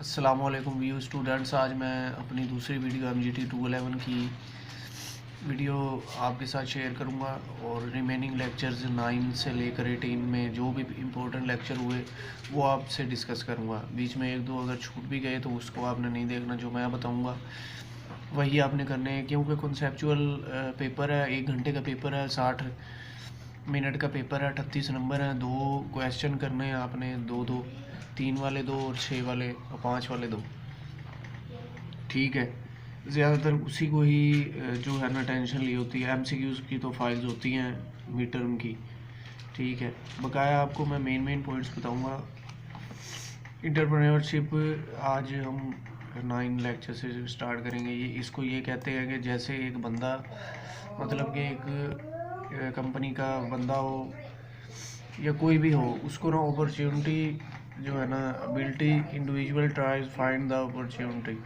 अस्सलामुअलैकुम view students. आज मैं अपनी दूसरी वीडियो MGT 211 की वीडियो आपके साथ शेयर करूंगा और रिमेनिंग लेक्चर्स 9 से लेकर 18 में जो भी इम्पोर्टेंट लेक्चर हुए वो आपसे डिस्कस करूंगा। बीच में एक दो अगर छूट भी गए तो उसको आपने नहीं देखना, जो मैं बताऊंगा वही आपने करने हैं, क्योंकि कॉन्सेप्चुअल पेपर है। 1 घंटे का पेपर है, 60 मिनट का पेपर है, 38 नंबर हैं। 2 क्वेश्चन करने हैं आपने, 2-2, 3 वाले 2 और 6 वाले और 5 वाले 2। ठीक है, ज़्यादातर उसी को ही जो है ना टेंशन ली होती है। MCQs की तो फाइल्स होती हैं मिड टर्म की। ठीक है, बकाया आपको मैं मेन पॉइंट्स बताऊंगा। एंटरप्रेन्योरशिप आज हम 9 लेक्चर से स्टार्ट करेंगे। इसको ये कहते हैं कि जैसे एक बंदा, मतलब कि एक कंपनी का बंदा हो या कोई भी हो, उसको ना अपॉर्चुनिटी जो है ना, ability individual tries find the opportunity.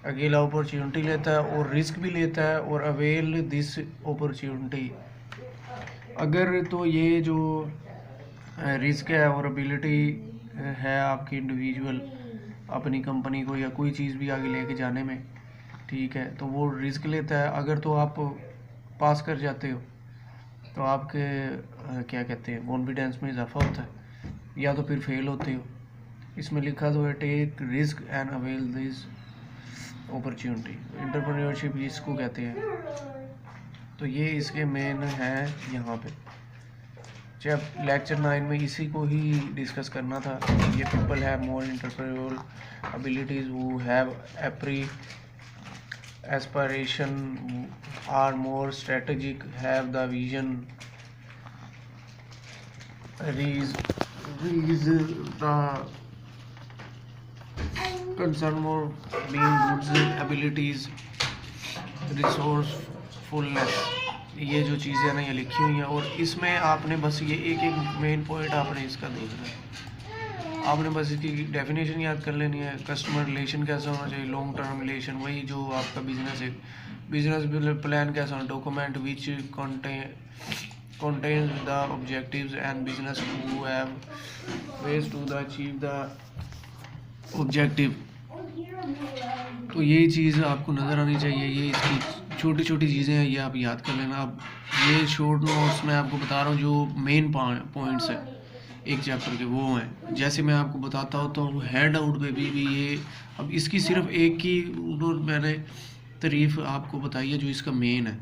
अकेला अपॉर्चुनिटी लेता है और रिस्क भी लेता है और अवेल दिस अपॉर्चुनिटी। अगर तो ये जो रिस्क है और एबिलिटी है आपकी इंडिविजुअल अपनी कंपनी को या कोई चीज़ भी आगे लेके जाने में, ठीक है, तो वो रिस्क लेता है। अगर तो आप पास कर जाते हो तो आपके क्या कहते हैं, कॉन्फिडेंस में इजाफा होता है, या तो फिर फेल होते हो। इसमें लिखा तो है take risk and avail this opportunity. Entrepreneurship इसको कहते हैं। तो ये इसके मेन है यहाँ पे। जब लेक्चर 9 में इसी को ही डिस्कस करना था। ये people have more entrepreneurial abilities who have एप्री aspiration, are more strategic, have the vision, raise the concern more being goods abilities, resourcefulness। ये जो चीज़ें ना ये लिखी हुई हैं और इसमें आपने बस ये एक एक मेन पॉइंट आपने इसका देखना है। आपने बस इसकी डेफिनेशन याद कर लेनी है। कस्टमर रिलेशन कैसा होना चाहिए, लॉन्ग टर्म रिलेशन, वही जो आपका बिजनेस है। बिजनेस प्लान कैसा होना, document which contains the objectives and business who have ways to the achieve the objective। तो ये चीज़ आपको नज़र आनी चाहिए। ये इसकी छोटी छोटी चीज़ें हैं, ये आप याद कर लेना। अब ये शॉर्ट नोट्स मैं आपको बता रहा हूँ जो मेन पॉइंट्स हैं एक चैप्टर के, वो हैं। जैसे मैं आपको बताता हूँ तो हैंड आउट पे भी ये, अब इसकी सिर्फ एक की मैंने तारीफ आपको बताई है जो इसका मेन है।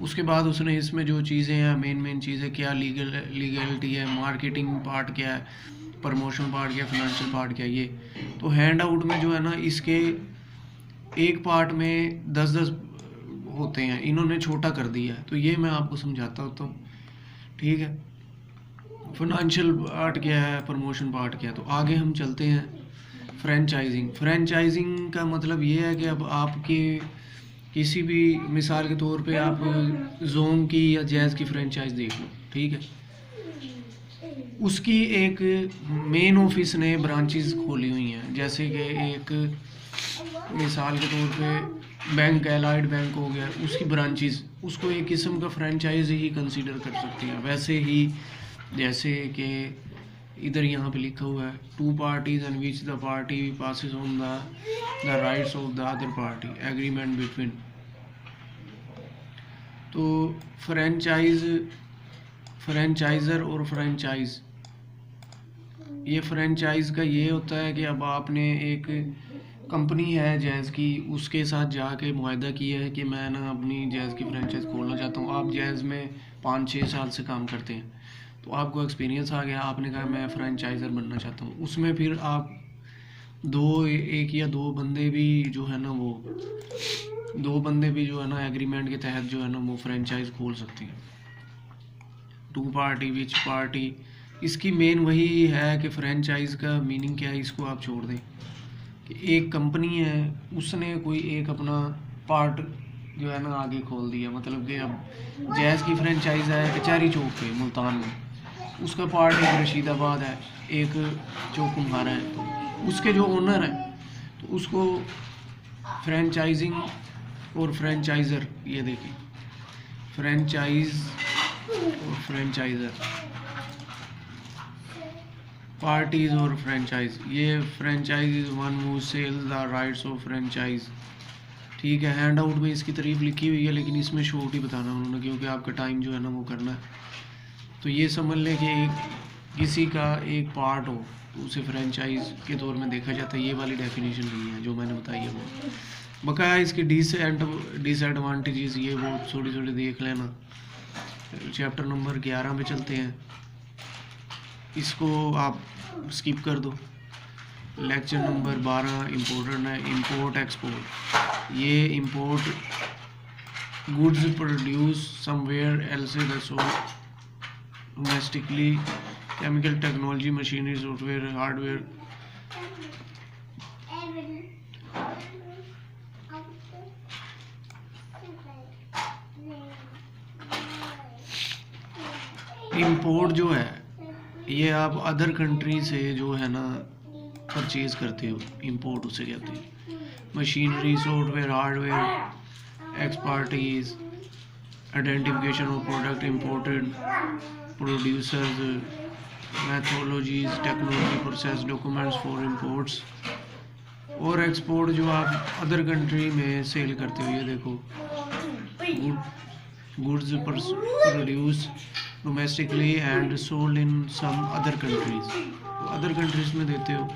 उसके बाद उसने इसमें जो चीज़ें हैं, मेन चीज़ें क्या, लीगलिटी है, मार्केटिंग पार्ट क्या है, प्रमोशन पार्ट क्या, फाइनेंशियल पार्ट क्या, ये। तो हैंड आउट में जो है ना, इसके एक पार्ट में 10-10 होते हैं, इन्होंने छोटा कर दिया है। तो ये मैं आपको समझाता हूँ। ठीक है, फाइनेंशियल पार्ट क्या है, प्रमोशन पार्ट क्या है। तो आगे हम चलते हैं। फ्रेंचाइजिंग का मतलब ये है कि अब आपके किसी भी, मिसाल के तौर पे आप जोंग की या जैज़ की फ्रेंचाइज देख लो, ठीक है। उसकी एक मेन ऑफिस ने ब्रांचेस खोली हुई हैं। जैसे कि एक मिसाल के तौर पे बैंक, एलाइड बैंक हो गया, उसकी ब्रांचेस, उसको एक किस्म का फ्रेंचाइज ही कंसीडर कर सकते हैं। वैसे ही जैसे कि इधर यहाँ पे लिखा हुआ है, 2 parties and which the party passes on the rights of the other party, agreement between. तो फ्रेंचाइजर और फ्रेंचाइज, ये फ्रेंचाइज का ये होता है कि अब आपने एक कंपनी है जैज़ की, उसके साथ जाके मुआहदा किया है कि मैं ना अपनी जैज़ की फ्रेंचाइज खोलना चाहता हूँ। आप जैज़ में 5-6 साल से काम करते हैं, तो आपको एक्सपीरियंस आ गया, आपने कहा मैं फ्रेंचाइज़र बनना चाहता हूँ। उसमें फिर आप एक या दो बंदे भी जो है ना, वो 2 बंदे भी जो है ना एग्रीमेंट के तहत जो है ना वो फ्रेंचाइज खोल सकते हैं। 2 party विच पार्टी, इसकी मेन वही है कि फ्रेंचाइज का मीनिंग क्या है, इसको आप छोड़ दें कि एक कंपनी है, उसने कोई एक अपना पार्ट जो है ना आगे खोल दिया। मतलब कि अब जैज़ की फ्रेंचाइज है कचहरी चौक पे मुल्तान में, उसका पार्ट एक रशीदाबाद है, एक चौक कुम्हारा है। तो उसके जो ओनर हैं तो उसको फ्रेंचाइजिंग और फ्रेंचाइज़र, ये देखिए, फ्रेंचाइज और फ्रेंचाइज़र, पार्टीज और फ्रेंचाइज, ये franchise is one who sells the rights of franchise. ठीक है, हैंड आउट में इसकी तारीफ लिखी हुई है, लेकिन इसमें शॉर्ट ही बताना उन्होंने, क्योंकि आपका टाइम जो है ना वो करना है। तो ये समझ लें कि किसी का एक पार्ट हो तो उसे फ्रेंचाइज के तौर में देखा जाता है। ये वाली डेफिनेशन नहीं है जो मैंने बताई है वो। बकाया इसके डिसएडवांटेजेस ये वो थोड़ी थोड़ी देख लेना। चैप्टर नंबर 11 पे चलते हैं, इसको आप स्किप कर दो। लेक्चर नंबर 12 इम्पोर्टेंट है, इंपोर्ट एक्सपोर्ट। ये import goods produce somewhere else domestically, chemical, technology, machinery, software, hardware. Import जो है ये आप अदर कंट्री से जो है ना परचेज करते हो, इंपोर्ट उसे कहते हैं। Machinery, software, hardware, expertise, identification of product, imported producers, methodologies, technology, process, documents for imports और एक्सपोर्ट जो आप अदर कंट्री में सेल करते हो। ये देखो, goods produce domestically and sold in some other countries, other countries में देते हो।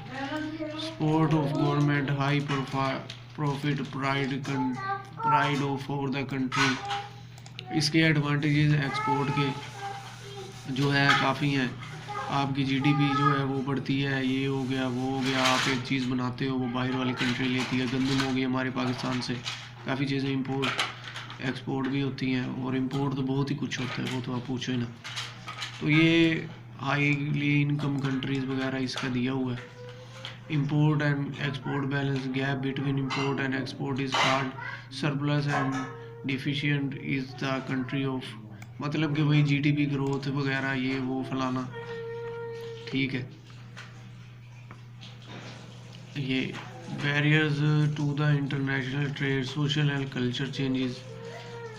Support of government, high profit, pride of for the country. इसके एडवांटेजेस एक्सपोर्ट के जो है काफ़ी हैं। आपकी जीडीपी जो है वो बढ़ती है, ये हो गया वो हो गया। आप एक चीज़ बनाते हो वो बाहर वाली कंट्री लेती है। गंदम हो गई हमारे पाकिस्तान से, काफ़ी चीज़ें इंपोर्ट एक्सपोर्ट भी होती हैं। और इंपोर्ट तो बहुत ही कुछ होता है, वो तो आप पूछो ही ना। तो ये हाईली इनकम कंट्रीज़ वगैरह इसका दिया हुआ है। Import and export balance, gap between import and export is called surplus and deficient is the country of, मतलब कि वही जीडीपी ग्रोथ वगैरह ये वो फलाना। ठीक है, ये barriers to the international trade, social and culture changes,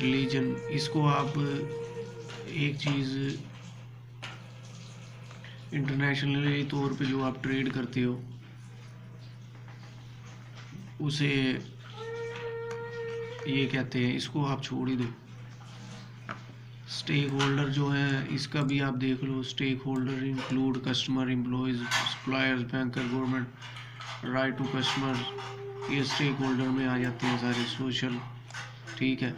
religion. इसको आप एक चीज़ इंटरनेशनली तौर पे जो आप ट्रेड करते हो उसे ये कहते हैं, इसको आप छोड़ ही दो। स्टेक होल्डर जो है इसका भी आप देख लो। Stakeholder include customer, employees, suppliers, banker, government, right to customer. ये स्टेक होल्डर में आ जाते हैं सारे सोशल। ठीक है,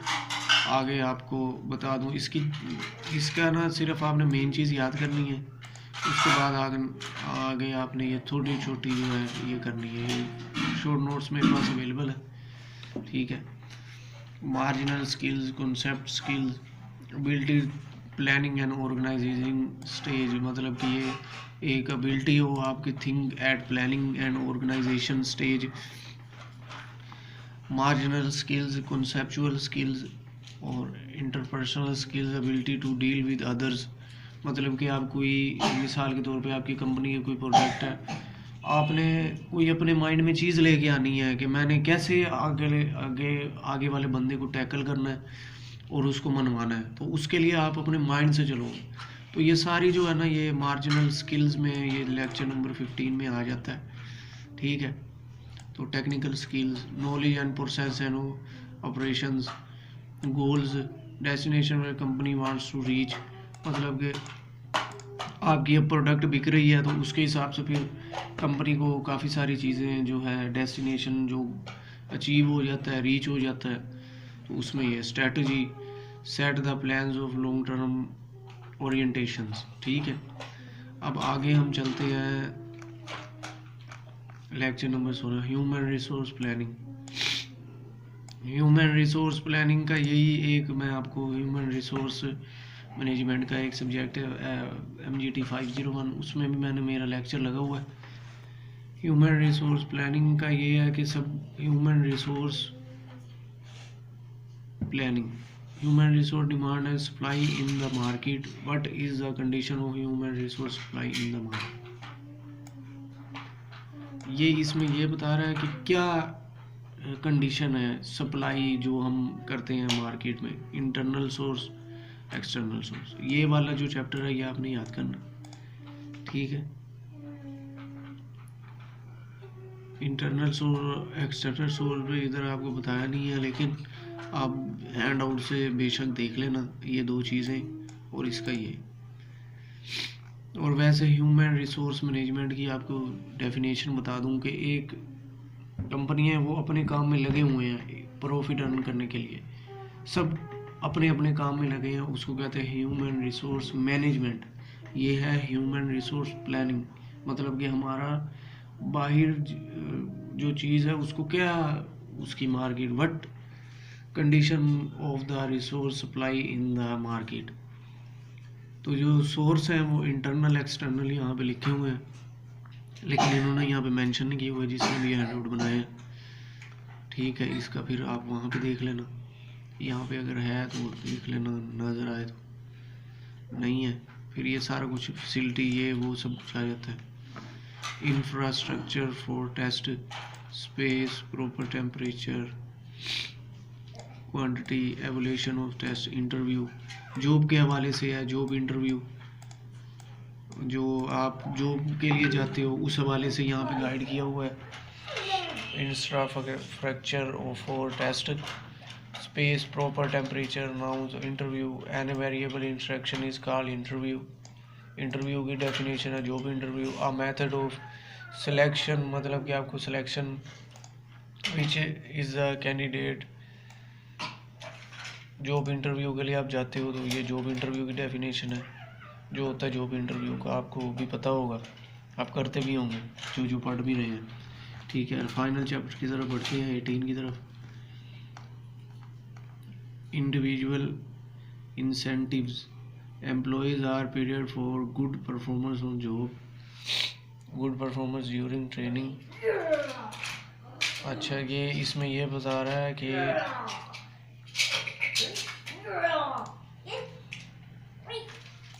आगे आपको बता दूं इसका ना सिर्फ आपने मेन चीज़ याद करनी है, उसके बाद आगे आपने ये थोड़ी छोटी जो है ये करनी है। ये शॉर्ट नोट्स मेरे पास अवेलेबल है। ठीक है, marginal skills, concept skills, ability, planning and organising stage, मतलब कि ये एक एबिलिटी हो आपकी, think at planning and organisation stage. Marginal skills, conceptual skills और interpersonal skills, ability to deal with others, मतलब कि आप कोई मिसाल के तौर पे आपकी कंपनी का कोई प्रोडक्ट है, आपने कोई अपने माइंड में चीज़ लेके आनी है कि मैंने कैसे आगे वाले बंदे को टैकल करना है और उसको मनवाना है। तो उसके लिए आप अपने माइंड से चलो। तो ये सारी जो है ना ये मार्जिनल स्किल्स में ये लेक्चर नंबर 15 में आ जाता है। ठीक है, तो technical skills, knowledge and process and operations, goals, destination where company wants to reach, मतलब कि आपकी अब प्रोडक्ट बिक रही है तो उसके हिसाब से फिर कंपनी को काफ़ी सारी चीज़ें जो है डेस्टिनेशन जो अचीव हो जाता है, रीच हो जाता है। तो उसमें ये strategy, set the plans of long term orientations. ठीक है, अब आगे हम चलते हैं lecture number 16, human resource planning. Human resource planning का यही एक मैं आपको ह्यूमन रिसोर्स मैनेजमेंट का एक सब्जेक्ट है MGT 501, उसमें भी मैंने मेरा लेक्चर लगा हुआ है। ह्यूमन रिसोर्स प्लानिंग का ये है कि सब human resource planning, human resource demand and supply in the market, what is the condition of human resource supply in the market. ये इसमें ये बता रहा है कि क्या कंडीशन है सप्लाई जो हम करते हैं मार्केट में, इंटरनल सोर्स, एक्सटर्नल सोर्स। ये वाला जो चैप्टर है ये आपने याद करना। ठीक है, इंटरनल सोर्स एक्सटर्नल सोर्स पे इधर आपको बताया नहीं है, लेकिन आप हैंड आउट से बेशक देख लेना ये दो चीज़ें और इसका ये। और वैसे ह्यूमन रिसोर्स मैनेजमेंट की आपको डेफिनेशन बता दूं कि एक कंपनी है वो अपने काम में लगे हुए हैं प्रॉफिट अर्न करने के लिए, सब अपने अपने काम में लगे हैं, उसको कहते हैं ह्यूमन रिसोर्स मैनेजमेंट। ये है ह्यूमन रिसोर्स प्लानिंग, मतलब कि हमारा बाहर जो चीज़ है उसको क्या, उसकी market, what condition of the resource supply in the market. तो जो सोर्स है वो इंटरनल एक्सटर्नल यहाँ पे लिखे हुए हैं, लेकिन इन्होंने यहाँ पे मेंशन नहीं किया हुआ जिसने भी हैंडआउट बनाया है। ठीक है, इसका फिर आप वहाँ पे देख लेना, यहाँ पे अगर है तो देख लेना, नज़र आए तो, नहीं है फिर ये सारा कुछ फैसिलिटी ये वो सब कुछ आ जाता है। Infrastructure for test, space, proper temperature, quantity, evolution of test, interview, job के हवाले से है, जॉब इंटरव्यू, जो आप जॉब के लिए जाते हो उस हवाले से यहाँ पे गाइड किया हुआ है। Infrastructure for test, space, proper temperature, nouns, interview, any variable instruction is called interview. Interview की डेफिनेशन है job interview, a method of selection, मतलब कि आपको selection which is the candidate. Job interview के लिए आप जाते हो तो ये जॉब इंटरव्यू की डेफिनेशन है जो होता है जॉब इंटरव्यू का, आपको भी पता होगा, आप करते भी होंगे जो पढ़ भी रहे हैं। ठीक है, फाइनल चैप्टर की तरफ बढ़ते हैं, 18 की तरफ। Individual incentives, employees are period for good performance on job, good performance during training. अच्छा, ये इसमें ये बता रहा है कि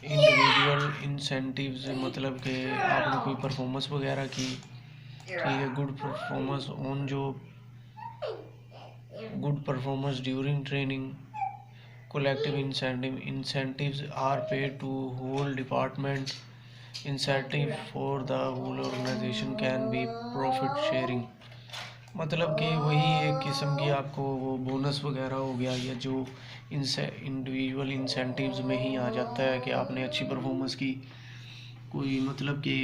इंडिविजुअल इंसेंटिव्स मतलब कि आपने कोई परफॉर्मेंस वगैरह की, ठीक है, good performance on job, good performance during training, collective incentives are paid to whole department, incentive for the whole organization can be profit sharing, मतलब कि वही एक किस्म की आपको वो बोनस वगैरह हो गया, या जो इंडिविजुअल इंसेंटिव्स में ही आ जाता है कि आपने अच्छी परफॉर्मेंस की। कोई मतलब कि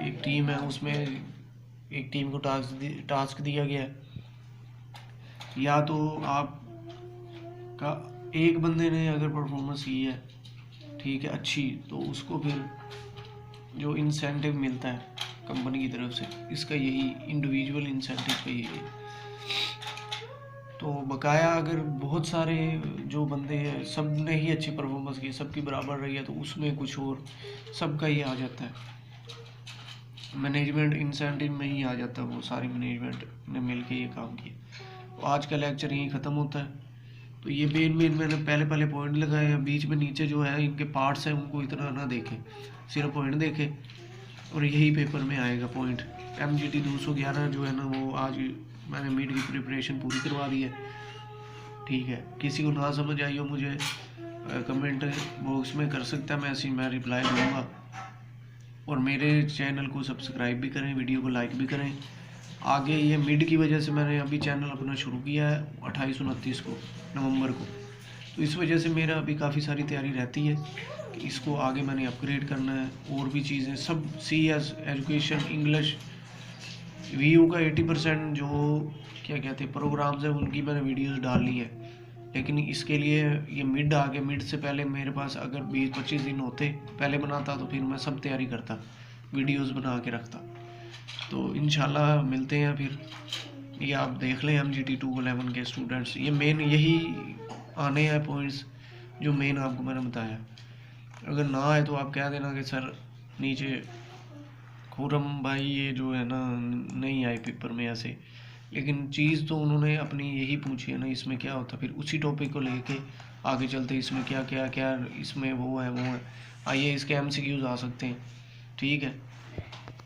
एक टीम है, उसमें एक टीम को टास्क दिया गया है, या तो आप का एक बंदे ने अगर परफॉर्मेंस की है, ठीक है, अच्छी, तो उसको फिर जो इंसेंटिव मिलता है कंपनी की तरफ से, इसका यही इंडिविजुअल इंसेंटिव का यही है। तो बकाया अगर बहुत सारे जो बंदे हैं सब ने ही अच्छी परफॉर्मेंस की, सबकी बराबर रही है, तो उसमें कुछ और सबका ये आ जाता है, मैनेजमेंट इंसेंटिव में ही आ जाता है, वो सारी मैनेजमेंट ने मिल के ये काम किया। तो आज का लेक्चर यहीं ख़त्म होता है। तो ये मेन मैंने पहले पॉइंट लगाए हैं, बीच में नीचे जो है इनके पार्ट्स हैं उनको इतना ना देखें, सिर्फ पॉइंट देखें, और यही पेपर में आएगा पॉइंट। MGT 211 जो है ना, वो आज मैंने मीट की प्रिपरेशन पूरी करवा दी है। ठीक है, किसी को ना समझ आई हो मुझे कमेंट बॉक्स में कर सकता है, मैं रिप्लाई दूँगा। और मेरे चैनल को सब्सक्राइब भी करें, वीडियो को लाइक भी करें। आगे ये मिड की वजह से मैंने अभी चैनल अपना शुरू किया है 28-29 को नवंबर को, तो इस वजह से मेरा अभी काफ़ी सारी तैयारी रहती है कि इसको आगे मैंने अपग्रेड करना है, और भी चीज़ें सब CS एजुकेशन, इंग्लिश, VU का 80% जो क्या कहते हैं प्रोग्राम्स हैं उनकी मैंने वीडियोस डालनी है। लेकिन इसके लिए ये मिड आ गया, मिड से पहले मेरे पास अगर 20-25 दिन होते पहले बनाता तो फिर मैं सब तैयारी करता, वीडियोस बना के रखता। तो इंशाल्लाह मिलते हैं फिर। ये आप देख लें MGT 211 के स्टूडेंट्स, ये मेन यही आने हैं पॉइंट्स जो मेन आपको मैंने बताया। अगर ना आए तो आप कह देना कि सर नीचे खुरम भाई ये जो है ना नहीं आए पेपर में ऐसे, लेकिन चीज़ तो उन्होंने अपनी यही पूछी है ना, इसमें क्या होता, फिर उसी टॉपिक को लेके आगे चलते, इसमें क्या क्या क्या इसमें वो है, आइए इसके MCQs आ सकते हैं। ठीक है।